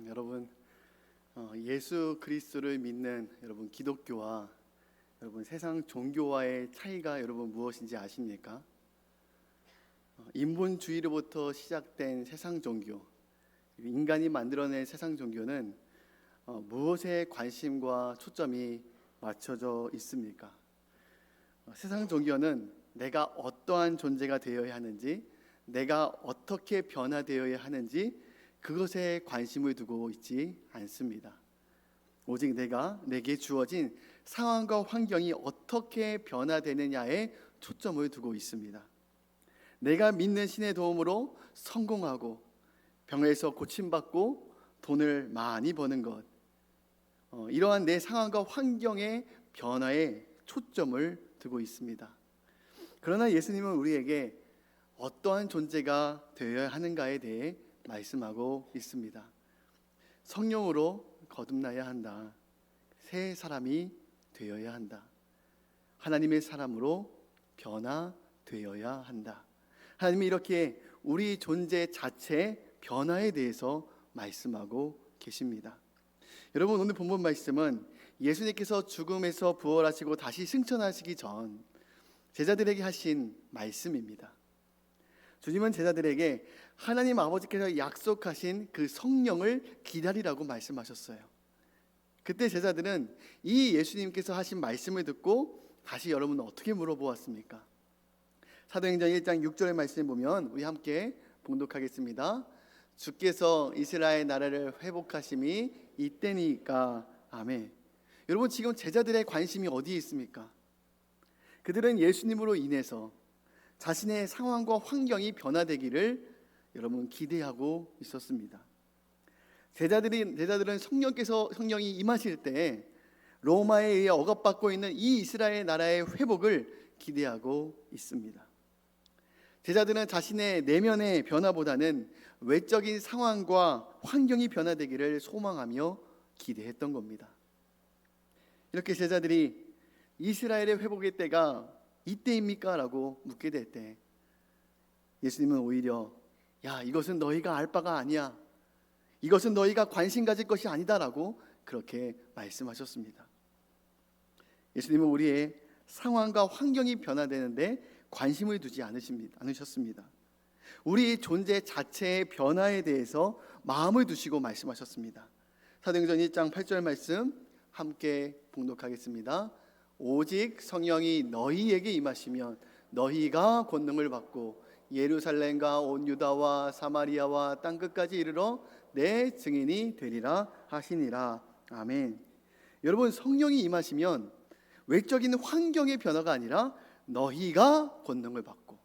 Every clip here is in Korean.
여러분 예수 그리스도를 믿는 여러분 기독교와 여러분 세상 종교와의 차이가 여러분 무엇인지 아십니까? 인본주의로부터 시작된 세상 종교, 인간이 만들어낸 세상 종교는 무엇에 관심과 초점이 맞춰져 있습니까? 세상 종교는 내가 어떠한 존재가 되어야 하는지, 내가 어떻게 변화되어야 하는지 그것에 관심을 두고 있지 않습니다. 오직 내게 주어진 상황과 환경이 어떻게 변화되느냐에 초점을 두고 있습니다. 내가 믿는 신의 도움으로 성공하고 병에서 고침받고 돈을 많이 버는 것, 이러한 내 상황과 환경의 변화에 초점을 두고 있습니다. 그러나 예수님은 우리에게 어떠한 존재가 되어야 하는가에 대해 말씀하고 있습니다. 성령으로 거듭나야 한다. 새 사람이 되어야 한다. 하나님의 사람으로 변화되어야 한다. 하나님이 이렇게 우리 존재 자체의 변화에 대해서 말씀하고 계십니다. 여러분, 오늘 본문 말씀은 예수님께서 죽음에서 부활하시고 다시 승천하시기 전 제자들에게 하신 말씀입니다. 주님은 제자들에게 하나님 아버지께서 약속하신 그 성령을 기다리라고 말씀하셨어요. 그때 제자들은 이 예수님께서 하신 말씀을 듣고 다시 여러분은 어떻게 물어보았습니까? 사도행전 1장 6절의 말씀을 보면 우리 함께 봉독하겠습니다. 주께서 이스라엘 나라를 회복하심이 이때니까. 아멘. 여러분, 지금 제자들의 관심이 어디에 있습니까? 그들은 예수님으로 인해서 자신의 상황과 환경이 변화되기를 여러분 기대하고 있었습니다. 제자들은 성령이 임하실 때 로마에 의해 억압받고 있는 이 이스라엘 나라의 회복을 기대하고 있습니다. 제자들은 자신의 내면의 변화보다는 외적인 상황과 환경이 변화되기를 소망하며 기대했던 겁니다. 이렇게 제자들이 이스라엘의 회복의 때가 이때입니까? 라고 묻게 될 때 예수님은 오히려 이것은 너희가 알 바가 아니야. 이것은 너희가 관심 가질 것이 아니다 라고 그렇게 말씀하셨습니다. 예수님은 우리의 상황과 환경이 변화되는데 관심을 두지 않으셨습니다. 우리의 존재 자체의 변화에 대해서 마음을 두시고 말씀하셨습니다. 사도행전 1장 8절 말씀 함께 봉독하겠습니다. 오직 성령이 너희에게 임하시면 너희가 권능을 받고 예루살렘과 온 유다와 사마리아와 땅끝까지 이르러 내 증인이 되리라 하시니라. 아멘. 여러분, 성령이 임하시면 외적인 환경의 변화가 아니라 너희가 권능을 받고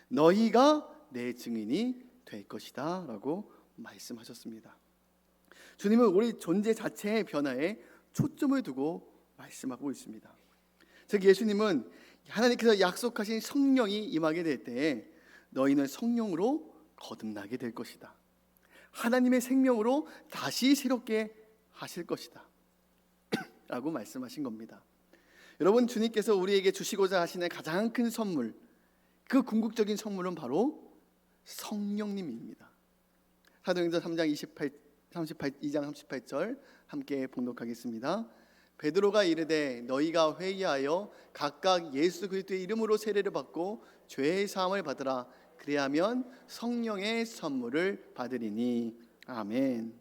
너희가 내 증인이 될 것이다 라고 말씀하셨습니다. 주님은 우리 존재 자체의 변화에 초점을 두고 말씀하고 있습니다. 즉 예수님은 하나님께서 약속하신 성령이 임하게 될 때에 너희는 성령으로 거듭나게 될 것이다. 하나님의 생명으로 다시 새롭게 하실 것이다 라고 말씀하신 겁니다. 여러분, 주님께서 우리에게 주시고자 하시는 가장 큰 선물, 그 궁극적인 선물은 바로 성령님입니다. 사도행전 2장 38절 함께 봉독하겠습니다. 베드로가 이르되 너희가 회개하여 각각 예수 그리스도의 이름으로 세례를 받고 죄의 사함을 받으라. 그리하면 성령의 선물을 받으리니. 아멘.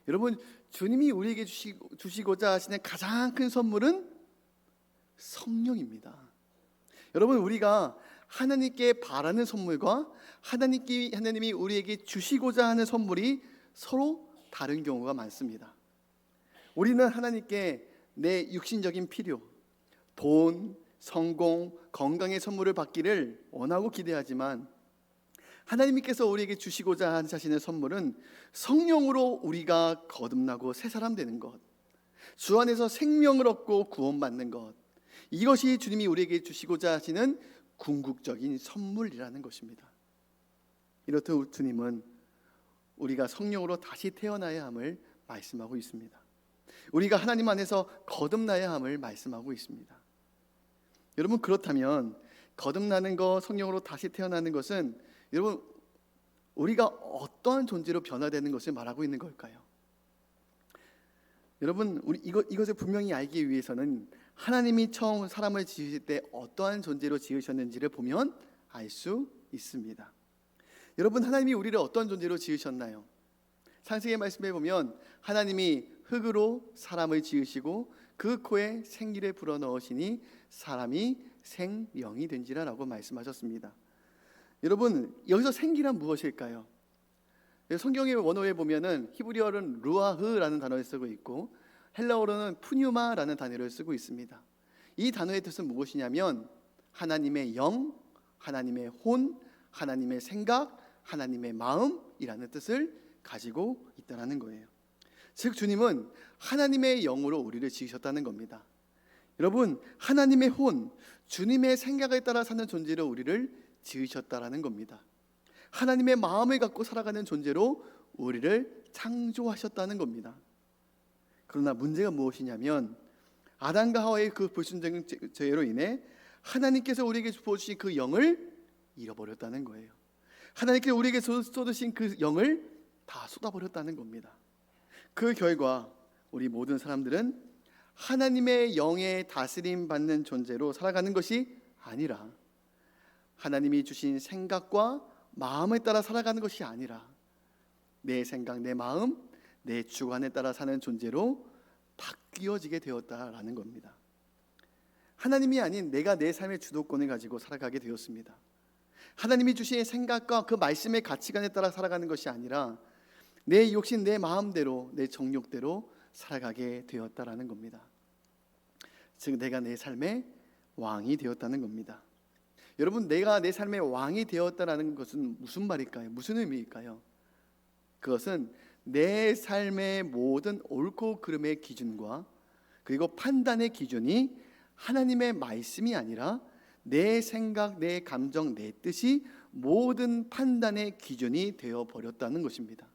여러분, 주님이 우리에게 주시고자 하시는 가장 큰 선물은 성령입니다. 여러분, 우리가 하나님께 바라는 선물과 하나님이 우리에게 주시고자 하는 선물이 서로 다른 경우가 많습니다. 우리는 하나님께 내 육신적인 필요, 돈, 성공, 건강의 선물을 받기를 원하고 기대하지만 하나님께서 우리에게 주시고자 하시는 선물은 성령으로 우리가 거듭나고 새 사람 되는 것, 주 안에서 생명을 얻고 구원받는 것, 이것이 주님이 우리에게 주시고자 하시는 궁극적인 선물이라는 것입니다. 이렇듯 주님은 우리가 성령으로 다시 태어나야 함을 말씀하고 있습니다. 우리가 하나님 안에서 거듭나야 함을 말씀하고 있습니다. 여러분, 그렇다면 거듭나는 것, 성령으로 다시 태어나는 것은 여러분 우리가 어떠한 존재로 변화되는 것을 말하고 있는 걸까요? 여러분, 우리 이것을 분명히 알기 위해서는 하나님이 처음 사람을 지으실 때 어떠한 존재로 지으셨는지를 보면 알 수 있습니다. 여러분, 하나님이 우리를 어떤 존재로 지으셨나요? 창세기 말씀에 보면 하나님이 흙으로 사람을 지으시고 그 코에 생기를 불어넣으시니 사람이 생명이 된지라라고 말씀하셨습니다. 여러분, 여기서 생기란 무엇일까요? 성경의 원어에 보면은 히브리어는 루아흐라는 단어를 쓰고 있고 헬라어로는 푸뉴마라는 단어를 쓰고 있습니다. 이 단어의 뜻은 무엇이냐면 하나님의 영, 하나님의 혼, 하나님의 생각, 하나님의 마음이라는 뜻을 가지고 있다는 거예요. 즉 주님은 하나님의 영으로 우리를 지으셨다는 겁니다. 여러분, 하나님의 혼, 주님의 생각에 따라 사는 존재로 우리를 지으셨다라는 겁니다. 하나님의 마음을 갖고 살아가는 존재로 우리를 창조하셨다는 겁니다. 그러나 문제가 무엇이냐면 아담과 하와의 그 불순종 죄로 인해 하나님께서 우리에게 부어주신 그 영을 잃어버렸다는 거예요. 하나님께서 우리에게 쏟으신 그 영을 다 쏟아버렸다는 겁니다. 그 결과 우리 모든 사람들은 하나님의 영에 다스림 받는 존재로 살아가는 것이 아니라 하나님이 주신 생각과 마음에 따라 살아가는 것이 아니라 내 생각, 내 마음, 내 주관에 따라 사는 존재로 바뀌어지게 되었다라는 겁니다. 하나님이 아닌 내가 내 삶의 주도권을 가지고 살아가게 되었습니다. 하나님이 주신 생각과 그 말씀의 가치관에 따라 살아가는 것이 아니라 내 욕심, 내 마음대로, 내 정욕대로 살아가게 되었다라는 겁니다. 즉 내가 내 삶의 왕이 되었다는 겁니다. 여러분, 내가 내 삶의 왕이 되었다라는 것은 무슨 말일까요? 무슨 의미일까요? 그것은 내 삶의 모든 옳고 그름의 기준과 그리고 판단의 기준이 하나님의 말씀이 아니라 내 생각, 내 감정, 내 뜻이 모든 판단의 기준이 되어버렸다는 것입니다.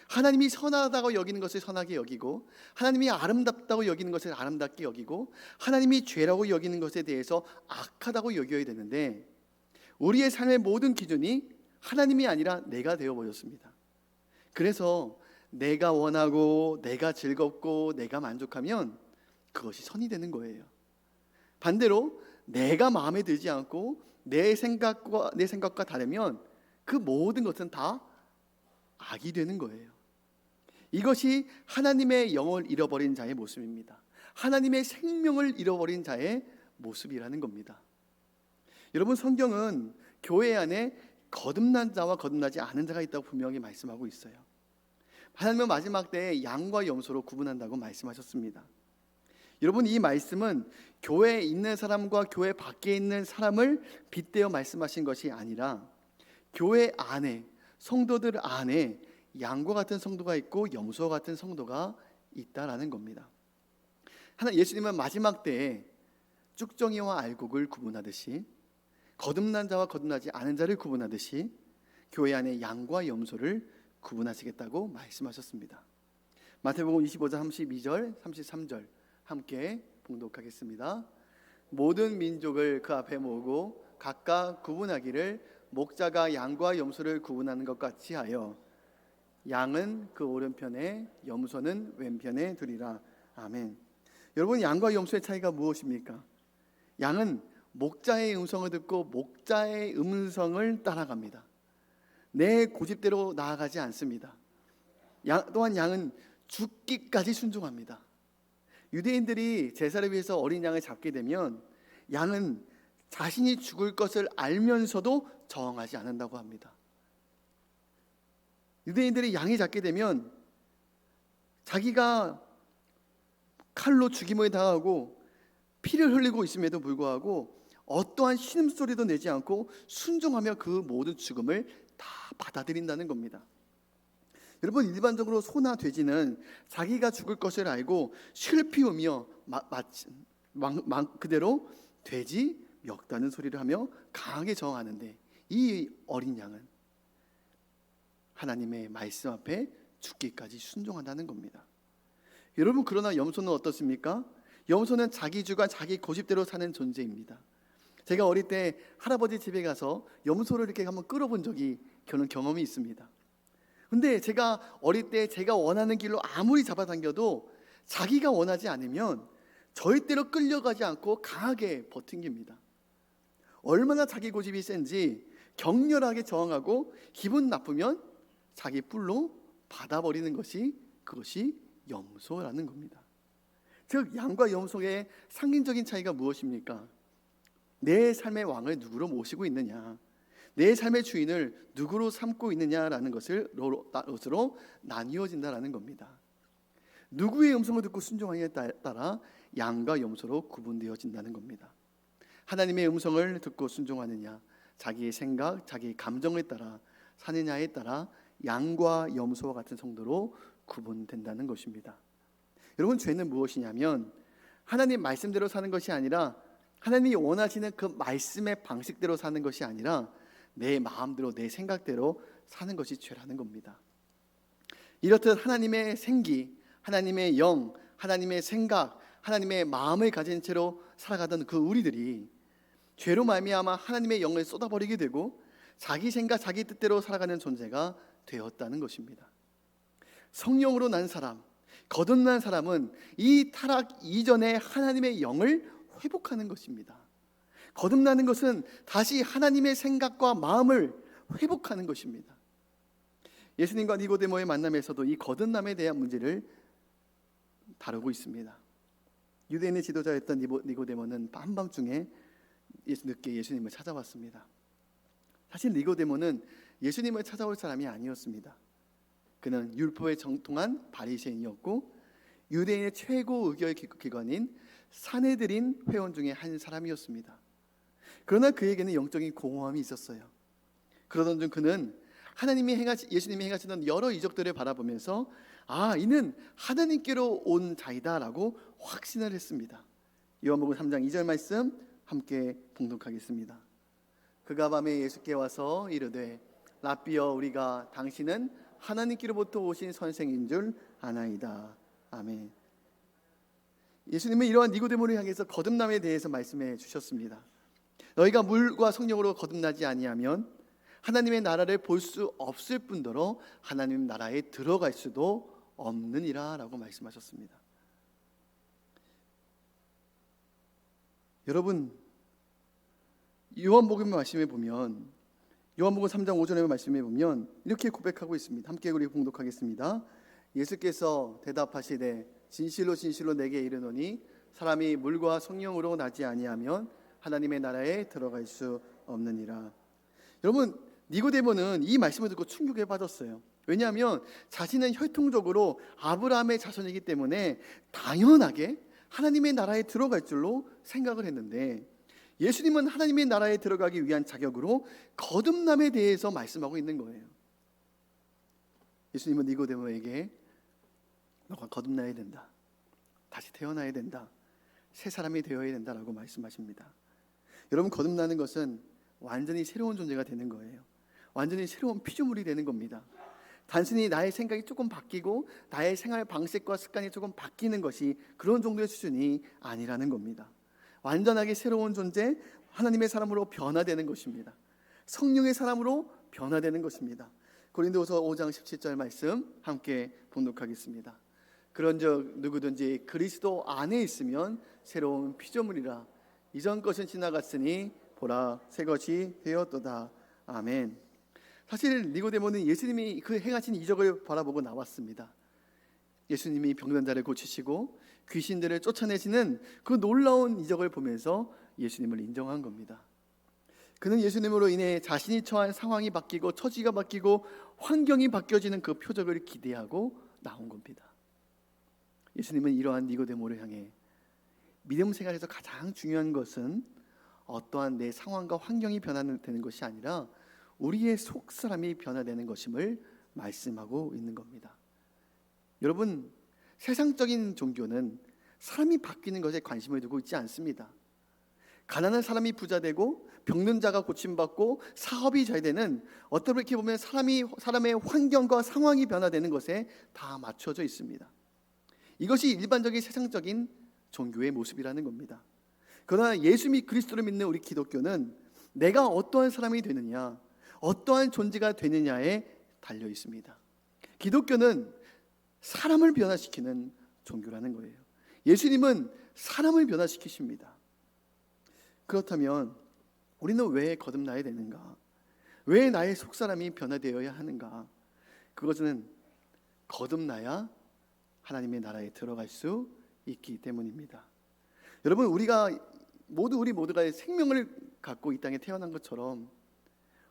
하나님이 선하다고 여기는 것을 선하게 여기고 하나님이 아름답다고 여기는 것을 아름답게 여기고 하나님이 죄라고 여기는 것에 대해서 악하다고 여겨야 되는데 우리의 삶의 모든 기준이 하나님이 아니라 내가 되어버렸습니다. 그래서 내가 원하고 내가 즐겁고 내가 만족하면 그것이 선이 되는 거예요. 반대로 내가 마음에 들지 않고 내 생각과 다르면 그 모든 것은 다 악이 되는 거예요. 이것이 하나님의 영을 잃어버린 자의 모습입니다. 하나님의 생명을 잃어버린 자의 모습이라는 겁니다. 여러분, 성경은 교회 안에 거듭난 자와 거듭나지 않은 자가 있다고 분명히 말씀하고 있어요. 하나님은 마지막 때에 양과 염소로 구분한다고 말씀하셨습니다. 여러분, 이 말씀은 교회에 있는 사람과 교회 밖에 있는 사람을 빗대어 말씀하신 것이 아니라 교회 안에, 성도들 안에 양과 같은 성도가 있고 염소와 같은 성도가 있다라는 겁니다. 예수님은 마지막 때에 쭉정이와 알곡을 구분하듯이 거듭난 자와 거듭나지 않은 자를 구분하듯이 교회 안에 양과 염소를 구분하시겠다고 말씀하셨습니다. 마태복음 25장 32절 33절 함께 봉독하겠습니다. 모든 민족을 그 앞에 모으고 각각 구분하기를 목자가 양과 염소를 구분하는 것 같이 하여 양은 그 오른편에 염소는 왼편에 두리라. 아멘. 여러분, 양과 염소의 차이가 무엇입니까? 양은 목자의 음성을 듣고 목자의 음성을 따라갑니다. 내 고집대로 나아가지 않습니다. 또한 양은 죽기까지 순종합니다. 유대인들이 제사를 위해서 어린 양을 잡게 되면 양은 자신이 죽을 것을 알면서도 저항하지 않는다고 합니다. 유대인들이 양이 잡게 되면 자기가 칼로 죽임을 당하고 피를 흘리고 있음에도 불구하고 어떠한 신음소리도 내지 않고 순종하며 그 모든 죽음을 다 받아들인다는 겁니다. 여러분, 일반적으로 소나 돼지는 자기가 죽을 것을 알고 슬피 우며 그대로 돼지 멱다는 소리를 하며 강하게 저항하는데 이 어린 양은 하나님의 말씀 앞에 죽기까지 순종한다는 겁니다. 여러분, 그러나 염소는 어떻습니까? 염소는 자기 주관, 자기 고집대로 사는 존재입니다. 제가 어릴 때 할아버지 집에 가서 염소를 이렇게 한번 끌어본 적이 저는 경험이 있습니다. 근데 제가 어릴 때 제가 원하는 길로 아무리 잡아당겨도 자기가 원하지 않으면 절대로 끌려가지 않고 강하게 버팅깁니다. 얼마나 자기 고집이 센지 격렬하게 저항하고 기분 나쁘면 자기 뿔로 받아버리는 것이 그것이 염소라는 겁니다. 즉 양과 염소의 상징적인 차이가 무엇입니까? 내 삶의 왕을 누구로 모시고 있느냐, 내 삶의 주인을 누구로 삼고 있느냐라는 것으로 나뉘어진다라는 겁니다. 누구의 음성을 듣고 순종하느냐에 따라 양과 염소로 구분되어진다는 겁니다. 하나님의 음성을 듣고 순종하느냐, 자기의 생각, 자기의 감정에 따라 사느냐에 따라 양과 염소와 같은 성도로 구분된다는 것입니다. 여러분, 죄는 무엇이냐면 하나님 말씀대로 사는 것이 아니라, 하나님이 원하시는 그 말씀의 방식대로 사는 것이 아니라 내 마음대로 내 생각대로 사는 것이 죄라는 겁니다. 이렇듯 하나님의 생기, 하나님의 영, 하나님의 생각, 하나님의 마음을 가진 채로 살아가던 그 우리들이 죄로 말미암아 하나님의 영을 쏟아버리게 되고 자기 생각, 자기 뜻대로 살아가는 존재가 되었다는 것입니다. 성령으로 난 사람, 거듭난 사람은 이 타락 이전에 하나님의 영을 회복하는 것입니다. 거듭나는 것은 다시 하나님의 생각과 마음을 회복하는 것입니다. 예수님과 니고데모의 만남에서도 이 거듭남에 대한 문제를 다루고 있습니다. 유대인의 지도자였던 니고데모는 한밤중에 늦게 예수님을 찾아왔습니다. 사실 니고데모는 예수님을 찾아올 사람이 아니었습니다. 그는 율법에 정통한 바리새인이었고 유대인의 최고 의결 기관인 산헤드린 회원 중에 한 사람이었습니다. 그러나 그에게는 영적인 공허함이 있었어요. 그러던 중 그는 예수님이 행하시던 여러 이적들을 바라보면서 이는 하나님께로 온 자이다라고 확신을 했습니다. 요한복음 3장 2절 말씀 함께 봉독하겠습니다. 그가 밤에 예수께 와서 이르되 라삐여, 우리가 당신은 하나님께로부터 오신 선생인 줄 아나이다. 아멘. 예수님은 이러한 니고데모를 향해서 거듭남에 대해서 말씀해 주셨습니다. 너희가 물과 성령으로 거듭나지 아니하면 하나님의 나라를 볼 수 없을 뿐더러 하나님 나라에 들어갈 수도 없느니라 라고 말씀하셨습니다. 여러분, 요한복음 말씀에 보면, 요한복음 3장 5절의 말씀에 보면 이렇게 고백하고 있습니다. 함께 우리 봉독하겠습니다. 예수께서 대답하시되 진실로 진실로 내게 이르노니 사람이 물과 성령으로 나지 아니하면 하나님의 나라에 들어갈 수 없느니라. 여러분, 니고데모는 이 말씀을 듣고 충격에 빠졌어요. 왜냐하면 자신은 혈통적으로 아브라함의 자손이기 때문에 당연하게 하나님의 나라에 들어갈 줄로 생각을 했는데, 예수님은 하나님의 나라에 들어가기 위한 자격으로 거듭남에 대해서 말씀하고 있는 거예요. 예수님은 니고데모에게 너가 거듭나야 된다, 다시 태어나야 된다, 새 사람이 되어야 된다라고 말씀하십니다. 여러분, 거듭나는 것은 완전히 새로운 존재가 되는 거예요. 완전히 새로운 피조물이 되는 겁니다. 단순히 나의 생각이 조금 바뀌고 나의 생활 방식과 습관이 조금 바뀌는 것이 그런 정도의 수준이 아니라는 겁니다. 완전하게 새로운 존재, 하나님의 사람으로 변화되는 것입니다. 성령의 사람으로 변화되는 것입니다. 고린도후서 5장 17절 말씀 함께 봉독하겠습니다. 그런즉 누구든지 그리스도 안에 있으면 새로운 피조물이라, 이전 것은 지나갔으니 보라 새 것이 되었도다. 아멘. 사실 니고데모는 예수님이 그 행하신 이적을 바라보고 나왔습니다. 예수님이 병든 자를 고치시고 귀신들을 쫓아내시는 그 놀라운 이적을 보면서 예수님을 인정한 겁니다. 그는 예수님으로 인해 자신이 처한 상황이 바뀌고 처지가 바뀌고 환경이 바뀌어지는 그 표적을 기대하고 나온 겁니다. 예수님은 이러한 니고데모를 향해 믿음 생활에서 가장 중요한 것은 어떠한 내 상황과 환경이 변화되는 것이 아니라 우리의 속사람이 변화되는 것임을 말씀하고 있는 겁니다. 여러분, 세상적인 종교는 사람이 바뀌는 것에 관심을 두고 있지 않습니다. 가난한 사람이 부자 되고 병든 자가 고침받고 사업이 잘 되는, 어떻게 보면 사람의 환경과 상황이 변화되는 것에 다 맞춰져 있습니다. 이것이 일반적인 세상적인 종교의 모습이라는 겁니다. 그러나 예수 그리스도를 믿는 우리 기독교는 내가 어떠한 사람이 되느냐, 어떠한 존재가 되느냐에 달려 있습니다. 기독교는 사람을 변화시키는 종교라는 거예요. 예수님은 사람을 변화시키십니다. 그렇다면 우리는 왜 거듭나야 되는가? 왜 나의 속사람이 변화되어야 하는가? 그것은 거듭나야 하나님의 나라에 들어갈 수 있기 때문입니다. 여러분, 우리 모두가 생명을 갖고 이 땅에 태어난 것처럼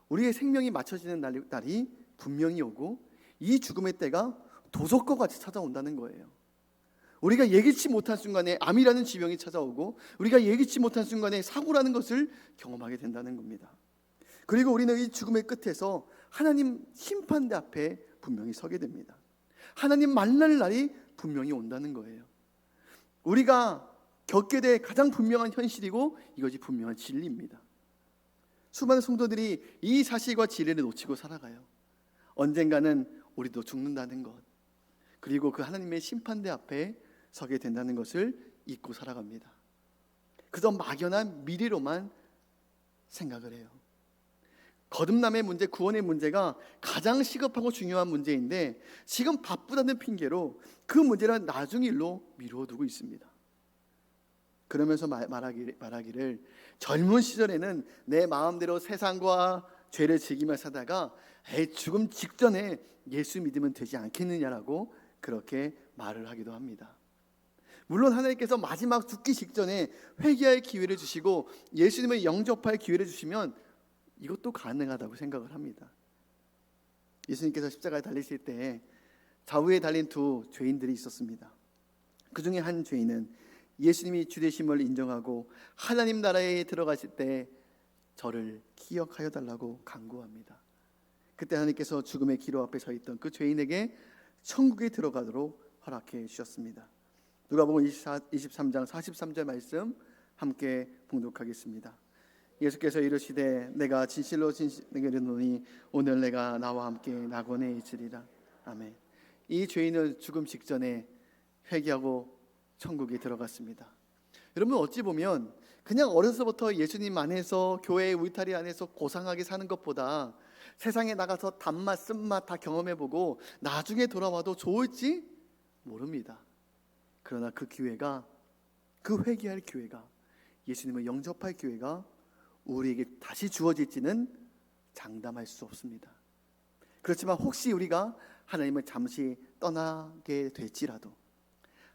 우리의 생명이 맞춰지는 날이 분명히 오고, 이 죽음의 때가 도적과 같이 찾아온다는 거예요. 우리가 예기치 못한 순간에 암이라는 질병이 찾아오고, 우리가 예기치 못한 순간에 사고라는 것을 경험하게 된다는 겁니다. 그리고 우리는 이 죽음의 끝에서 하나님 심판대 앞에 분명히 서게 됩니다. 하나님 만날 날이 분명히 온다는 거예요. 우리가 겪게 될 가장 분명한 현실이고, 이것이 분명한 진리입니다. 수많은 성도들이 이 사실과 진리를 놓치고 살아가요. 언젠가는 우리도 죽는다는 것, 그리고 그 하나님의 심판대 앞에 서게 된다는 것을 잊고 살아갑니다. 그저 막연한 미래로만 생각을 해요. 거듭남의 문제, 구원의 문제가 가장 시급하고 중요한 문제인데, 지금 바쁘다는 핑계로 그 문제를 나중 일로 미루어두고 있습니다. 그러면서 말하기를 젊은 시절에는 내 마음대로 세상과 죄를 즐기며 살다가 죽음 직전에 예수 믿으면 되지 않겠느냐라고 그렇게 말을 하기도 합니다. 물론 하나님께서 마지막 죽기 직전에 회개할 기회를 주시고 예수님을 영접할 기회를 주시면 이것도 가능하다고 생각을 합니다. 예수님께서 십자가에 달리실 때 좌우에 달린 두 죄인들이 있었습니다. 그 중에 한 죄인은 예수님이 주 되심을 인정하고 하나님 나라에 들어가실 때 저를 기억하여 달라고 간구합니다. 그때 하나님께서 죽음의 기로 앞에 서 있던 그 죄인에게 천국에 들어가도록 허락해 주셨습니다. 누가복음 23장 43절 말씀 함께 봉독하겠습니다. 예수께서 이르시되 내가 진실로 진실하게 이르노니 오늘 내가 나와 함께 낙원에 있으리라. 아멘. 이 죄인은 죽음 직전에 회개하고 천국에 들어갔습니다. 여러분, 어찌 보면 그냥 어려서부터 예수님 안에서 교회의 울타리 안에서 고상하게 사는 것보다 세상에 나가서 단맛 쓴맛 다 경험해보고 나중에 돌아와도 좋을지 모릅니다. 그러나 그 기회가, 그 회개할 기회가, 예수님을 영접할 기회가 우리에게 다시 주어질지는 장담할 수 없습니다. 그렇지만 혹시 우리가 하나님을 잠시 떠나게 될지라도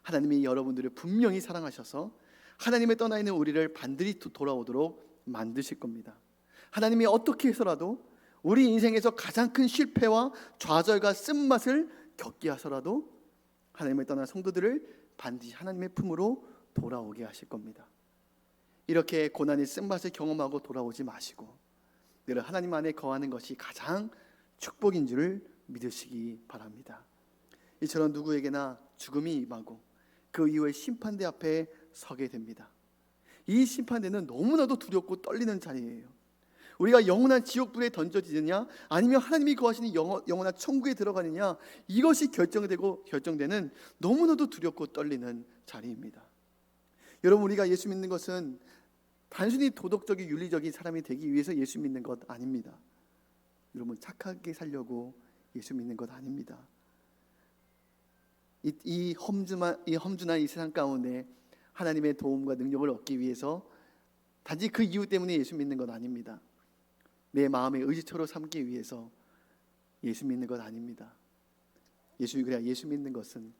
하나님이 여러분들을 분명히 사랑하셔서 하나님을 떠나 있는 우리를 반드시 돌아오도록 만드실 겁니다. 하나님이 어떻게 해서라도 우리 인생에서 가장 큰 실패와 좌절과 쓴맛을 겪게 하서라도 하나님을 떠난 성도들을 반드시 하나님의 품으로 돌아오게 하실 겁니다. 이렇게 고난의 쓴맛을 경험하고 돌아오지 마시고 늘 하나님 안에 거하는 것이 가장 축복인 줄을 믿으시기 바랍니다. 이처럼 누구에게나 죽음이 임하고 그 이후에 심판대 앞에 서게 됩니다. 이 심판대는 너무나도 두렵고 떨리는 자리예요. 우리가 영원한 지옥불에 던져지느냐 아니면 하나님이 거하시는 영원한 천국에 들어가느냐, 이것이 결정되는 너무나도 두렵고 떨리는 자리입니다. 여러분, 우리가 예수 믿는 것은 단순히 도덕적인 윤리적인 사람이 되기 위해서 예수 믿는 것 아닙니다. 여러분, 착하게 살려고 예수 믿는 것 아닙니다. 이 험준한 이 세상 가운데 하나님의 도움과 능력을 얻기 위해서 단지 그 이유 때문에 예수 믿는 것 아닙니다. 내 마음의 의지처로 삼기 위해서 예수 믿는 것 아닙니다. 예수 믿는 것은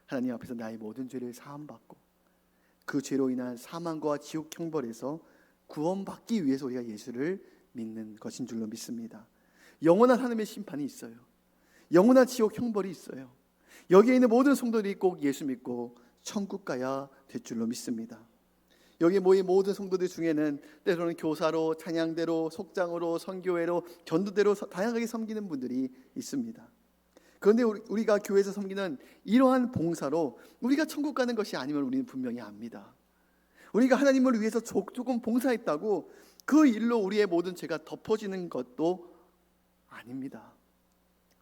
하나님 앞에서 나의 모든 죄를 사함받고 그 죄로 인한 사망과 지옥 형벌에서 구원받기 위해서 우리가 예수를 믿는 것인 줄로 믿습니다. 영원한 하나님의 심판이 있어요. 영원한 지옥 형벌이 있어요. 여기에 있는 모든 성도들이 꼭 예수 믿고 천국 가야 될 줄로 믿습니다. 여기 모인 모든 성도들 중에는 때로는 교사로, 찬양대로, 속장으로, 선교회로, 전도대로 다양하게 섬기는 분들이 있습니다. 그런데 우리가 교회에서 섬기는 이러한 봉사로 우리가 천국 가는 것이 아님을 우리는 분명히 압니다. 우리가 하나님을 위해서 조금 봉사했다고 그 일로 우리의 모든 죄가 덮어지는 것도 아닙니다.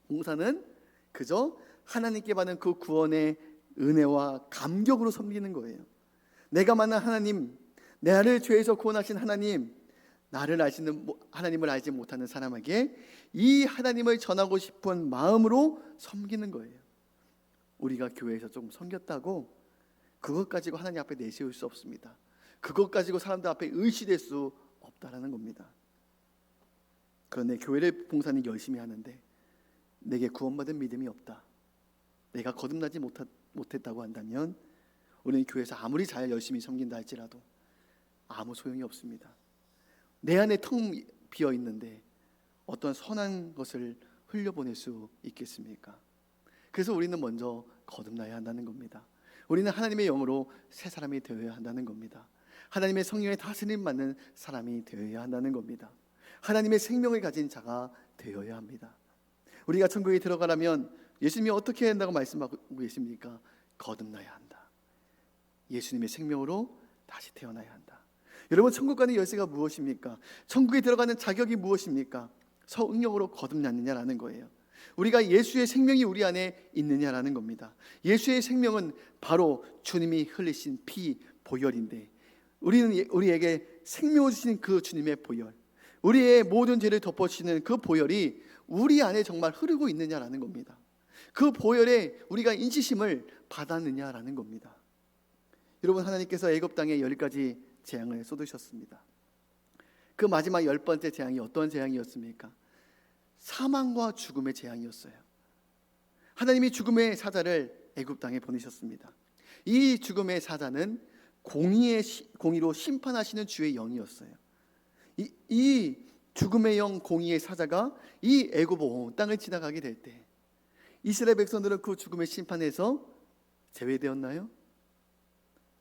봉사는 그저 하나님께 받은 그 구원의 은혜와 감격으로 섬기는 거예요. 내가 만난 하나님, 나를 죄에서 구원하신 하나님, 나를 아시는 하나님을 알지 못하는 사람에게 이 하나님을 전하고 싶은 마음으로 섬기는 거예요. 우리가 교회에서 조금 섬겼다고 그것 가지고 하나님 앞에 내세울 수 없습니다. 그것 가지고 사람들 앞에 의시될 수 없다라는 겁니다. 그런데 교회를 봉사는 열심히 하는데 내게 구원받은 믿음이 없다, 내가 거듭나지 못했다고 한다면 우리는 교회에서 아무리 잘 열심히 섬긴다 할지라도 아무 소용이 없습니다. 내 안에 텅 비어 있는데 어떤 선한 것을 흘려보낼 수 있겠습니까? 그래서 우리는 먼저 거듭나야 한다는 겁니다. 우리는 하나님의 영으로 새 사람이 되어야 한다는 겁니다. 하나님의 성령의 다스림 받는 사람이 되어야 한다는 겁니다. 하나님의 생명을 가진 자가 되어야 합니다. 우리가 천국에 들어가려면 예수님이 어떻게 해야 한다고 말씀하고 계십니까? 거듭나야 한다. 예수님의 생명으로 다시 태어나야 한다. 여러분, 천국 가는 열쇠가 무엇입니까? 천국에 들어가는 자격이 무엇입니까? 성령으로 거듭났느냐라는 거예요. 우리가 예수의 생명이 우리 안에 있느냐라는 겁니다. 예수의 생명은 바로 주님이 흘리신 피 보혈인데, 우리는 우리에게 생명을 주시는 그 주님의 보혈, 우리의 모든 죄를 덮어주시는 그 보혈이 우리 안에 정말 흐르고 있느냐라는 겁니다. 그 보혈에 우리가 인치심을 받았느냐라는 겁니다. 여러분, 하나님께서 애굽 땅에 10가지 재앙을 쏟으셨습니다. 그 마지막 10번째 재앙이 어떤 재앙이었습니까? 사망과 죽음의 재앙이었어요. 하나님이 죽음의 사자를 애굽 땅에 보내셨습니다. 이 죽음의 사자는 공의로 심판하시는 주의 영이었어요. 이 죽음의 영, 공의의 사자가 이 애굽 온 땅을 지나가게 될 때 이스라엘 백성들은 그 죽음의 심판에서 제외되었나요?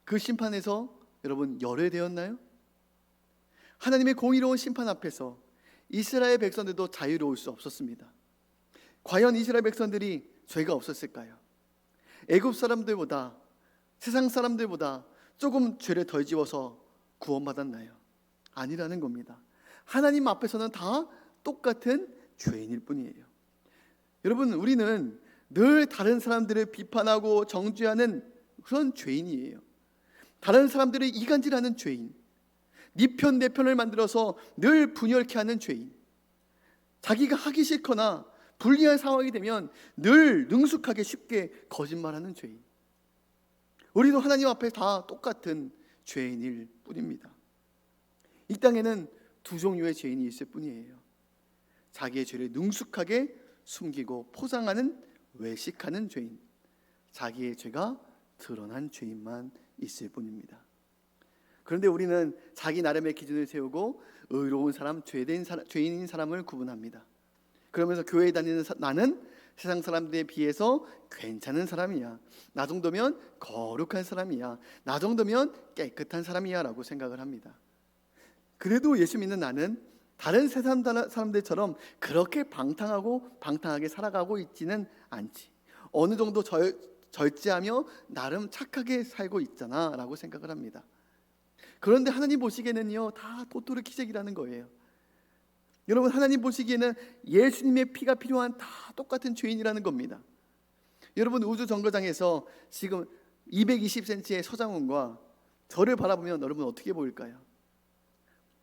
그 심판에서 여러분 열외되었나요? 하나님의 공의로운 심판 앞에서 이스라엘 백성들도 자유로울 수 없었습니다. 과연 이스라엘 백성들이 죄가 없었을까요? 애굽 사람들보다, 세상 사람들보다 조금 죄를 덜 지어서 구원받았나요? 아니라는 겁니다. 하나님 앞에서는 다 똑같은 죄인일 뿐이에요. 여러분, 우리는 늘 다른 사람들을 비판하고 정죄하는 그런 죄인이에요. 다른 사람들을 이간질하는 죄인, 네 편 내 편을 만들어서 늘 분열케 하는 죄인, 자기가 하기 싫거나 불리한 상황이 되면 늘 능숙하게 쉽게 거짓말하는 죄인. 우리도 하나님 앞에 다 똑같은 죄인일 뿐입니다. 이 땅에는 두 종류의 죄인이 있을 뿐이에요. 자기의 죄를 능숙하게 숨기고 포장하는, 외식하는 죄인, 자기의 죄가 드러난 죄인만 있을 뿐입니다. 그런데 우리는 자기 나름의 기준을 세우고 의로운 사람, 죄인인 사람을 구분합니다. 그러면서 교회에 다니는 나는 세상 사람들에 비해서 괜찮은 사람이야, 나 정도면 거룩한 사람이야, 나 정도면 깨끗한 사람이야 라고 생각을 합니다. 그래도 예수 믿는 나는 다른 세상 사람들처럼 그렇게 방탕하게 살아가고 있지는 않지, 어느 정도 절제하며 나름 착하게 살고 있잖아 라고 생각을 합니다. 그런데 하나님 보시기에는요, 다 도토리 키재기라는 거예요. 여러분, 하나님 보시기에는 예수님의 피가 필요한 다 똑같은 죄인이라는 겁니다. 여러분, 우주 정거장에서 지금 220cm의 서장훈과 저를 바라보면 여러분 어떻게 보일까요?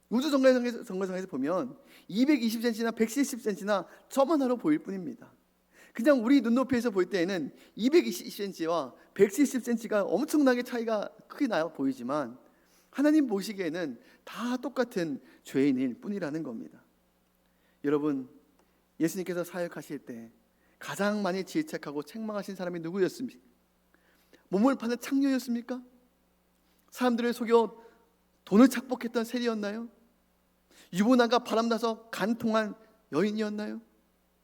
우주 정거장에서 보면 220cm나 170cm나 점 하나로 보일 뿐입니다. 그냥 우리 눈높이에서 볼 때에는 220cm와 170cm가 엄청나게 차이가 크게 나 보이지만 하나님 보시기에는 다 똑같은 죄인일 뿐이라는 겁니다. 여러분, 예수님께서 사역하실 때 가장 많이 질책하고 책망하신 사람이 누구였습니까? 몸을 파는 창녀였습니까? 사람들을 속여 돈을 착복했던 세리였나요? 유부남과 바람나서 간통한 여인이었나요?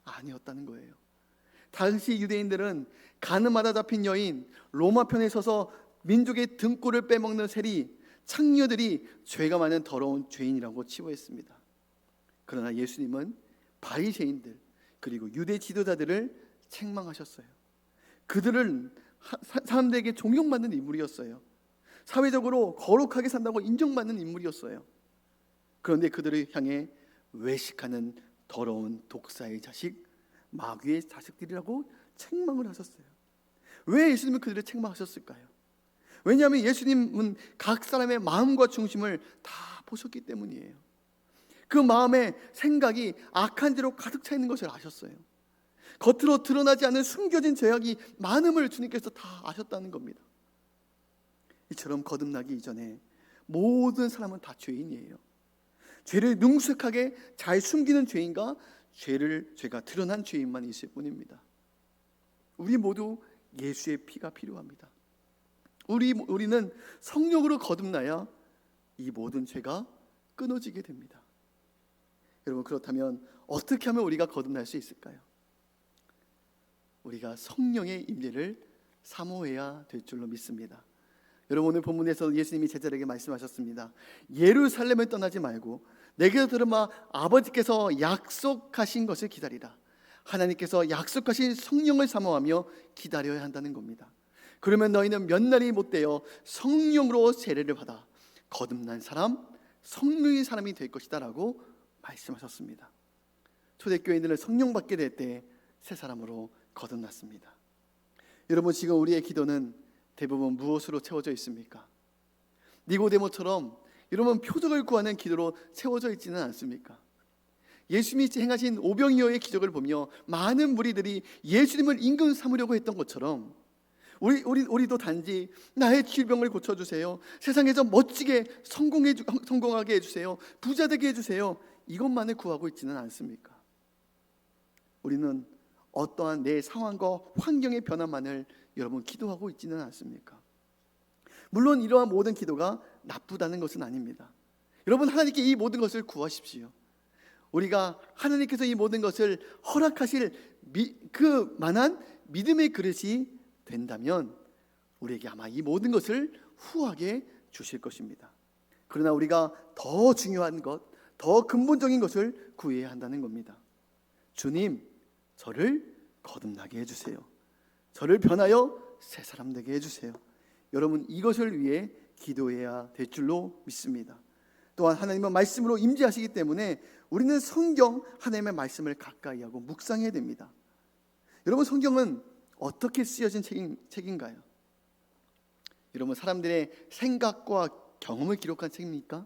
아니었다는 거예요. 당시 유대인들은 가늠하다 잡힌 여인, 로마 편에 서서 민족의 등골을 빼먹는 세리, 창녀들이 죄가 많은 더러운 죄인이라고 치부했습니다. 그러나 예수님은 바리새인들 그리고 유대 지도자들을 책망하셨어요. 그들은 사람들에게 존경받는 인물이었어요. 사회적으로 거룩하게 산다고 인정받는 인물이었어요. 그런데 그들을 향해 외식하는 더러운 독사의 자식, 마귀의 자식들이라고 책망을 하셨어요. 왜 예수님은 그들을 책망하셨을까요? 왜냐하면 예수님은 각 사람의 마음과 중심을 다 보셨기 때문이에요. 그 마음의 생각이 악한 죄로 가득 차 있는 것을 아셨어요. 겉으로 드러나지 않은 숨겨진 죄악이 많음을 주님께서 다 아셨다는 겁니다. 이처럼 거듭나기 이전에 모든 사람은 다 죄인이에요. 죄를 능숙하게 잘 숨기는 죄인과 죄가 드러난 죄인만 있을 뿐입니다. 우리 모두 예수의 피가 필요합니다. 우리는 성령으로 거듭나야 이 모든 죄가 끊어지게 됩니다. 여러분, 그렇다면 어떻게 하면 우리가 거듭날 수 있을까요? 우리가 성령의 임재를 사모해야 될 줄로 믿습니다. 여러분, 오늘 본문에서 예수님이 제자들에게 말씀하셨습니다. 예루살렘을 떠나지 말고 내게로 들어마 아버지께서 약속하신 것을 기다리라. 하나님께서 약속하신 성령을 사모하며 기다려야 한다는 겁니다. 그러면 너희는 몇 날이 못되어 성령으로 세례를 받아 거듭난 사람, 성령의 사람이 될 것이다 라고 말씀하셨습니다. 초대교회인들은 성령 받게 될 때 새 사람으로 거듭났습니다. 여러분, 지금 우리의 기도는 대부분 무엇으로 채워져 있습니까? 니고데모처럼 여러분 표적을 구하는 기도로 채워져 있지는 않습니까? 예수님이 행하신 오병이어의 기적을 보며 많은 무리들이 예수님을 임금 삼으려고 했던 것처럼 우리도 단지 나의 질병을 고쳐주세요, 세상에서 멋지게 성공하게 해주세요, 부자 되게 해주세요, 이것만을 구하고 있지는 않습니까? 우리는 어떠한 내 상황과 환경의 변화만을 여러분 기도하고 있지는 않습니까? 물론 이러한 모든 기도가 나쁘다는 것은 아닙니다. 여러분, 하나님께 이 모든 것을 구하십시오. 우리가 하나님께서 이 모든 것을 허락하실 그 만한 믿음의 그릇이 된다면 우리에게 아마 이 모든 것을 후하게 주실 것입니다. 그러나 우리가 더 중요한 것, 더 근본적인 것을 구해야 한다는 겁니다. 주님, 저를 거듭나게 해주세요. 저를 변하여 새 사람 되게 해주세요. 여러분, 이것을 위해 기도해야 될 줄로 믿습니다. 또한 하나님은 말씀으로 임재하시기 때문에 우리는 성경, 하나님의 말씀을 가까이 하고 묵상해야 됩니다. 여러분, 성경은 어떻게 쓰여진 책인가요? 여러분, 사람들의 생각과 경험을 기록한 책입니까?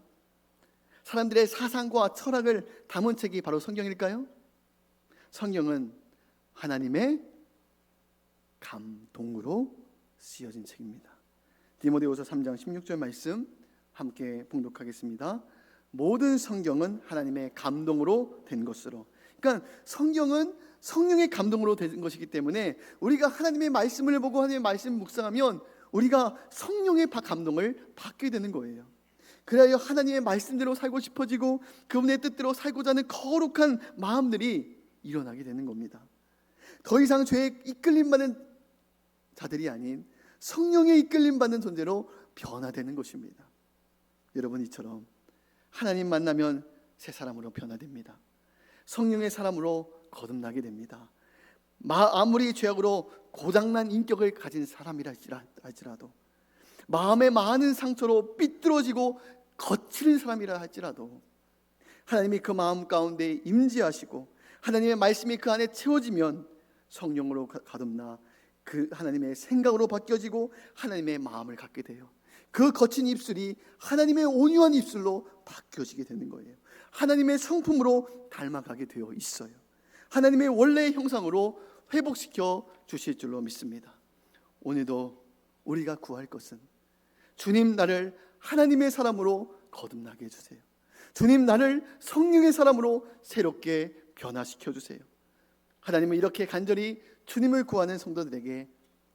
사람들의 사상과 철학을 담은 책이 바로 성경일까요? 성경은 하나님의 감동으로 쓰여진 책입니다. 디모데후서 3장 16절 말씀 함께 봉독하겠습니다. 모든 성경은 하나님의 감동으로 된 것으로. 그러니까 성경은 성령의 감동으로 된 것이기 때문에 우리가 하나님의 말씀을 보고 하나님의 말씀을 묵상하면 우리가 성령의 감동을 받게 되는 거예요. 그래야 하나님의 말씀대로 살고 싶어지고 그분의 뜻대로 살고자 하는 거룩한 마음들이 일어나게 되는 겁니다. 더 이상 죄에 이끌림받는 자들이 아닌 성령의 이끌림받는 존재로 변화되는 것입니다. 여러분, 이처럼 하나님 만나면 새 사람으로 변화됩니다. 성령의 사람으로 거듭나게 됩니다. 아무리 죄악으로 고장난 인격을 가진 사람이라 할지라도, 마음에 많은 상처로 삐뚤어지고 거칠은 사람이라 할지라도 하나님이 그 마음 가운데 임재하시고 하나님의 말씀이 그 안에 채워지면 성령으로 거듭나 그 하나님의 생각으로 바뀌어지고 하나님의 마음을 갖게 돼요. 그 거친 입술이 하나님의 온유한 입술로 바뀌어지게 되는 거예요. 하나님의 성품으로 닮아가게 되어 있어요. 하나님의 원래의 형상으로 회복시켜 주실 줄로 믿습니다. 오늘도 우리가 구할 것은 주님, 나를 하나님의 사람으로 거듭나게 해주세요. 주님, 나를 성령의 사람으로 새롭게 변화시켜 주세요. 하나님은 이렇게 간절히 주님을 구하는 성도들에게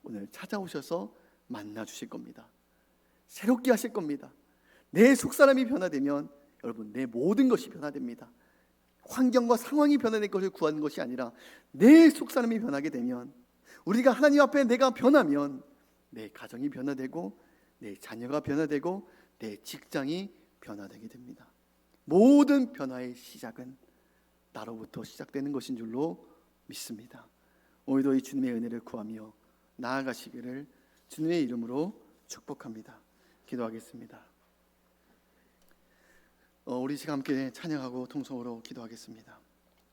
오늘 찾아오셔서 만나 주실 겁니다. 새롭게 하실 겁니다. 내 속사람이 변화되면 여러분, 내 모든 것이 변화됩니다. 환경과 상황이 변화될 것을 구하는 것이 아니라 내 속사람이 변하게 되면, 우리가 하나님 앞에 내가 변하면 내 가정이 변화되고 내 자녀가 변화되고 내 직장이 변화되게 됩니다. 모든 변화의 시작은 나로부터 시작되는 것인 줄로 믿습니다. 오늘도 이 주님의 은혜를 구하며 나아가시기를 주님의 이름으로 축복합니다. 기도하겠습니다. 우리 시간 함께 찬양하고 통성으로 기도하겠습니다.